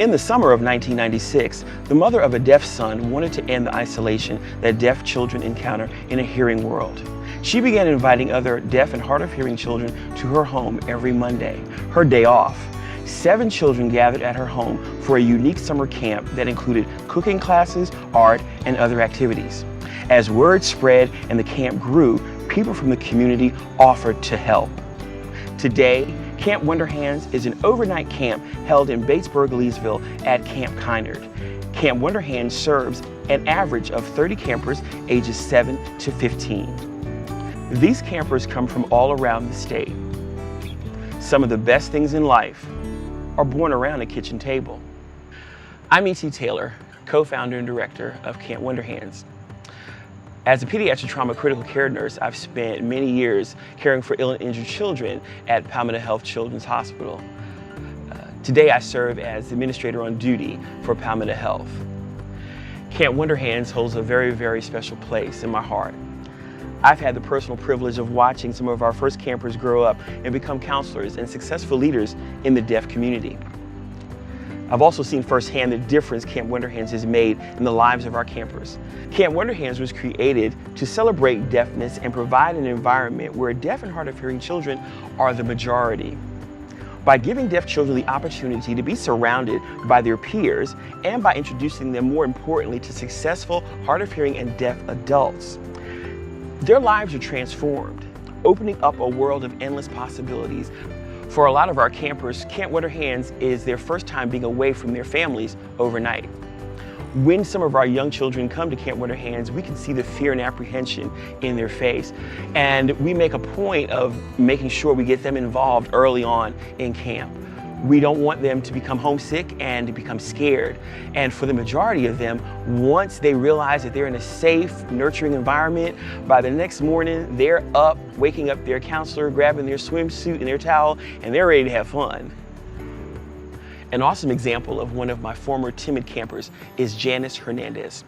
In the summer of 1996, the mother of a deaf son wanted to end the isolation that deaf children encounter in a hearing world. She began inviting other deaf and hard of hearing children to her home every Monday, her day off. 7 children gathered at her home for a unique summer camp that included cooking classes, art, and other activities. As word spread and the camp grew, people from the community offered to help. Today, Camp Wonderhands is an overnight camp held in Batesburg-Leesville at Camp Kynard. Camp Wonderhands serves an average of 30 campers ages 7 to 15. These campers come from all around the state. Some of the best things in life are born around a kitchen table. I'm E.T. Taylor, co-founder and director of Camp Wonderhands. As a pediatric trauma critical care nurse, I've spent many years caring for ill and injured children at Palmetto Health Children's Hospital. Today I serve as administrator on duty for Palmetto Health. Camp Wonderhands holds a very, very special place in my heart. I've had the personal privilege of watching some of our first campers grow up and become counselors and successful leaders in the deaf community. I've also seen firsthand the difference Camp Wonderhands has made in the lives of our campers. Camp Wonderhands was created to celebrate deafness and provide an environment where deaf and hard of hearing children are the majority. By giving deaf children the opportunity to be surrounded by their peers and by introducing them, more importantly, to successful hard of hearing and deaf adults, their lives are transformed, opening up a world of endless possibilities. For a lot of our campers, Camp Wonderhands is their first time being away from their families overnight. When some of our young children come to Camp Wonderhands, we can see the fear and apprehension in their face. And we make a point of making sure we get them involved early on in camp. We don't want them to become homesick and to become scared. And for the majority of them, once they realize that they're in a safe, nurturing environment, by the next morning, they're up, waking up their counselor, grabbing their swimsuit and their towel, and they're ready to have fun. An awesome example of one of my former timid campers is Janice Hernandez.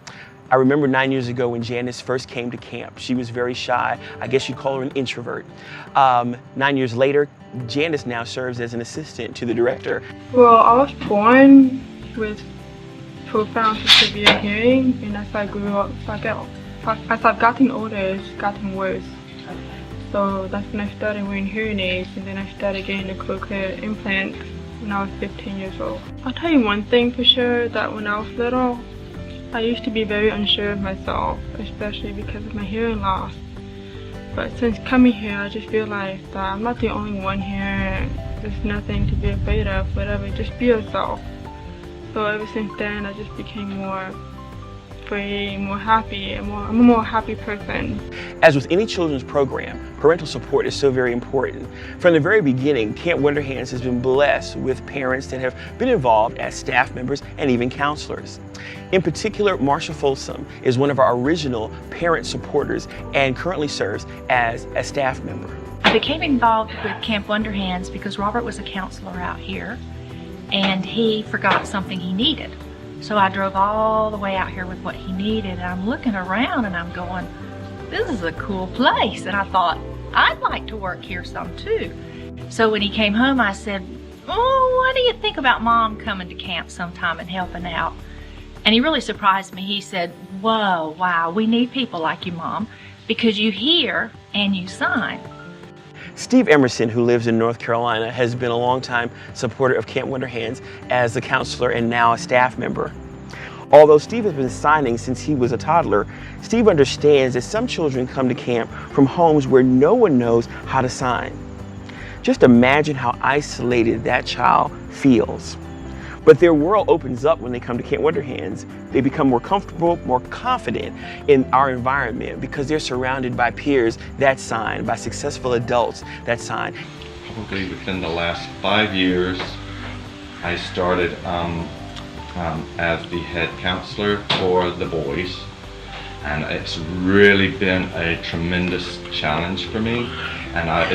I remember 9 years ago when Janice first came to camp. She was very shy. I guess you'd call her an introvert. 9 years later, Janice now serves as an assistant to the director. Well, I was born with profound severe hearing, and as I grew up, as I've gotten older, it's gotten worse. So that's when I started wearing hearing aids, and then I started getting the cochlear implant when I was 15 years old. I'll tell you one thing for sure, that when I was little, I used to be very unsure of myself, especially because of my hearing loss. But since coming here, I just realized that I'm not the only one here. There's nothing to be afraid of, whatever, just be yourself. So ever since then, I just became more free, more happy, I'm a more happy person. As with any children's program, parental support is so very important. From the very beginning, Camp Wonderhands has been blessed with parents that have been involved as staff members and even counselors. In particular, Marsha Folsom is one of our original parent supporters and currently serves as a staff member. I became involved with Camp Wonderhands because Robert was a counselor out here and he forgot something he needed. So I drove all the way out here with what he needed, and I'm looking around and I'm going, this is a cool place. And I thought, I'd like to work here some too. So when he came home, I said, oh, what do you think about Mom coming to camp sometime and helping out? And he really surprised me. He said, whoa, wow, we need people like you, Mom, because you hear and you sign. Steve Emerson, who lives in North Carolina, has been a longtime supporter of Camp Wonderhands as a counselor and now a staff member. Although Steve has been signing since he was a toddler, Steve understands that some children come to camp from homes where no one knows how to sign. Just imagine how isolated that child feels. But their world opens up when they come to Camp Wonderhands. They become more comfortable, more confident in our environment because they're surrounded by peers that sign, by successful adults that sign. Probably within the last 5 years, I started as the head counselor for the boys. And it's really been a tremendous challenge for me. And I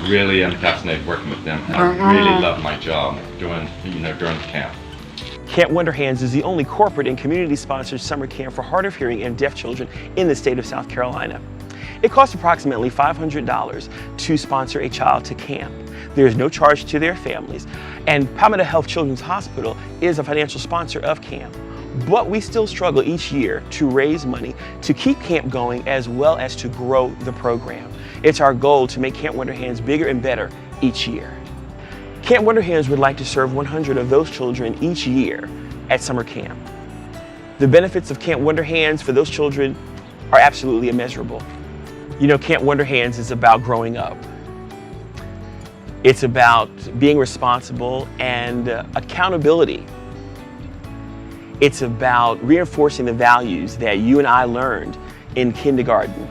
really am fascinated working with them. And I really love my job during the camp. Camp Wonderhands is the only corporate and community-sponsored summer camp for hard of hearing and deaf children in the state of South Carolina. It costs approximately $500 to sponsor a child to camp. There is no charge to their families. And Palmetto Health Children's Hospital is a financial sponsor of camp. But we still struggle each year to raise money to keep camp going as well as to grow the program. It's our goal to make Camp Wonder Hands bigger and better each year. Camp Wonder Hands would like to serve 100 of those children each year at summer camp. The benefits of Camp Wonder Hands for those children are absolutely immeasurable. You know, Camp Wonder Hands is about growing up. It's about being responsible and accountability. It's about reinforcing the values that you and I learned in kindergarten.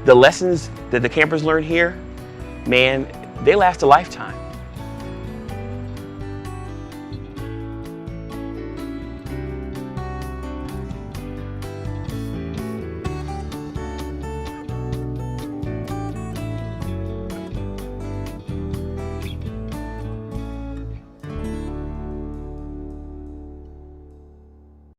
The lessons that the campers learn here, man, they last a lifetime.